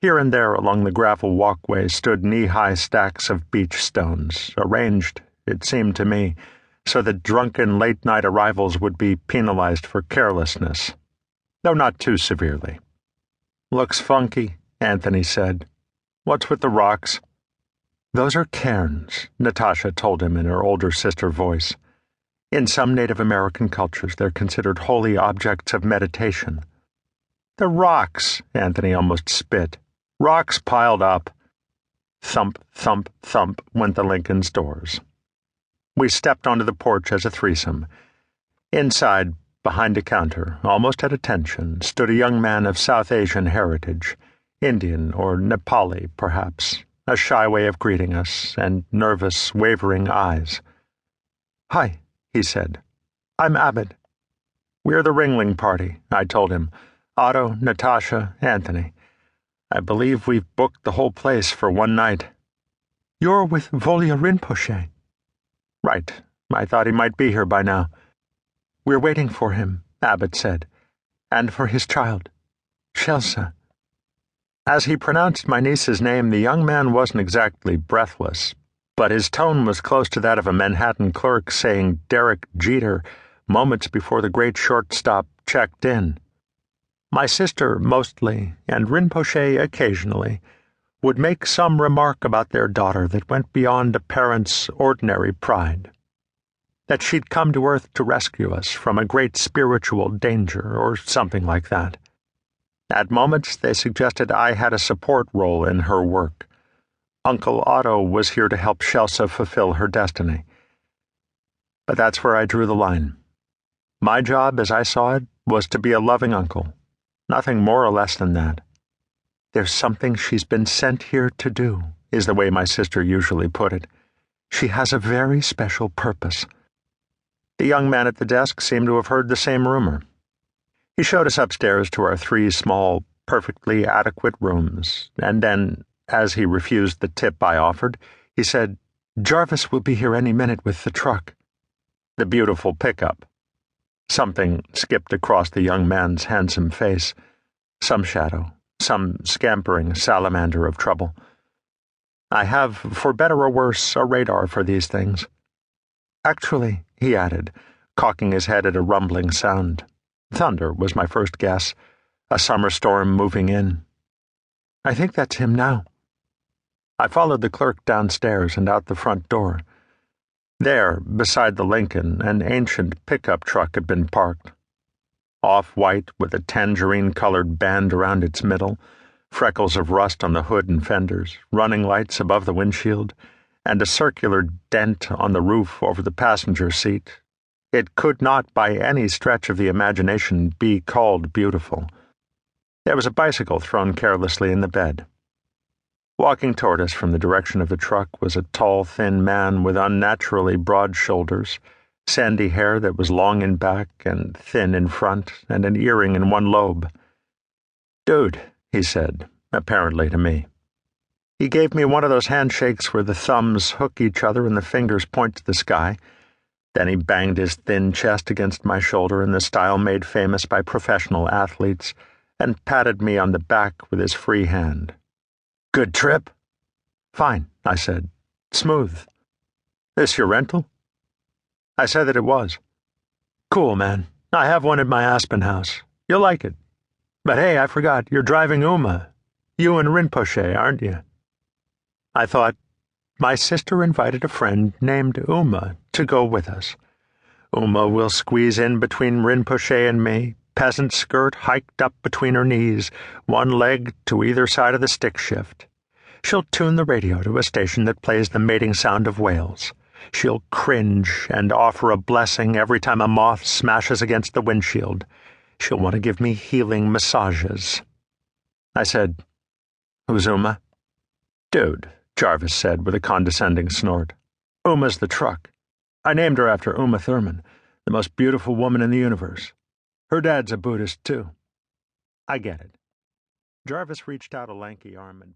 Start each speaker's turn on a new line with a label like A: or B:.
A: Here and there along the gravel walkway stood knee-high stacks of beach stones, arranged, it seemed to me, so that drunken late-night arrivals would be penalized for carelessness, though not too severely. "Looks funky," Anthony said. "What's with the rocks?" "Those are cairns," Natasha told him in her older sister voice. "In some Native American cultures, they're considered holy objects of meditation." "The rocks," Anthony almost spit. "Rocks piled up." Thump, thump, thump went the Lincolns' doors. We stepped onto the porch as a threesome. Inside, behind a counter, almost at attention, stood a young man of South Asian heritage, Indian or Nepali, perhaps, a shy way of greeting us, and nervous, wavering eyes. "Hi," he said. "I'm Abed." "We're the Ringling party," I told him. "Otto, Natasha, Anthony. I believe we've booked the whole place for one night." "You're with Volya Rinpoche." "Right. I thought he might be here by now." "We're waiting for him," Abbott said, "and for his child, Shelsa." As he pronounced my niece's name, the young man wasn't exactly breathless, but his tone was close to that of a Manhattan clerk saying Derek Jeter moments before the great shortstop checked in. My sister mostly, and Rinpoche occasionally, would make some remark about their daughter that went beyond a parent's ordinary pride. That she'd come to Earth to rescue us from a great spiritual danger or something like that. At moments, they suggested I had a support role in her work. Uncle Otto was here to help Shelsa fulfill her destiny. But that's where I drew the line. My job, as I saw it, was to be a loving uncle. Nothing more or less than that. "There's something she's been sent here to do," is the way my sister usually put it. "She has a very special purpose." The young man at the desk seemed to have heard the same rumor. He showed us upstairs to our 3 small, perfectly adequate rooms, and then, as he refused the tip I offered, he said, "Jarvis will be here any minute with the truck." The beautiful pickup. Something skipped across the young man's handsome face. Some shadow, some scampering salamander of trouble. "I have, for better or worse, a radar for these things." "Actually," he added, cocking his head at a rumbling sound. Thunder was my first guess, a summer storm moving in. "I think that's him now." I followed the clerk downstairs and out the front door. There, beside the Lincoln, an ancient pickup truck had been parked. Off-white with a tangerine-colored band around its middle, freckles of rust on the hood and fenders, running lights above the windshield, and a circular dent on the roof over the passenger seat. It could not by any stretch of the imagination be called beautiful. There was a bicycle thrown carelessly in the bed. Walking toward us from the direction of the truck was a tall, thin man with unnaturally broad shoulders, sandy hair that was long in back and thin in front, and an earring in one lobe. "Dude," he said, apparently to me. He gave me one of those handshakes where the thumbs hook each other and the fingers point to the sky. Then he banged his thin chest against my shoulder in the style made famous by professional athletes and patted me on the back with his free hand. "Good trip?" "Fine," I said. "Smooth." "This your rental?" I said that it was. "Cool, man. I have one at my Aspen house. You'll like it. But hey, I forgot, you're driving Uma. You and Rinpoche, aren't you?" I thought, my sister invited a friend named Uma to go with us. Uma will squeeze in between Rinpoche and me, peasant skirt hiked up between her knees, one leg to either side of the stick shift. She'll tune the radio to a station that plays the mating sound of whales. She'll cringe and offer a blessing every time a moth smashes against the windshield. She'll want to give me healing massages. I said, "Who's Uma?" "Dude," Jarvis said with a condescending snort. "Uma's the truck. I named her after Uma Thurman, the most beautiful woman in the universe. Her dad's a Buddhist, too." "I get it." Jarvis reached out a lanky arm and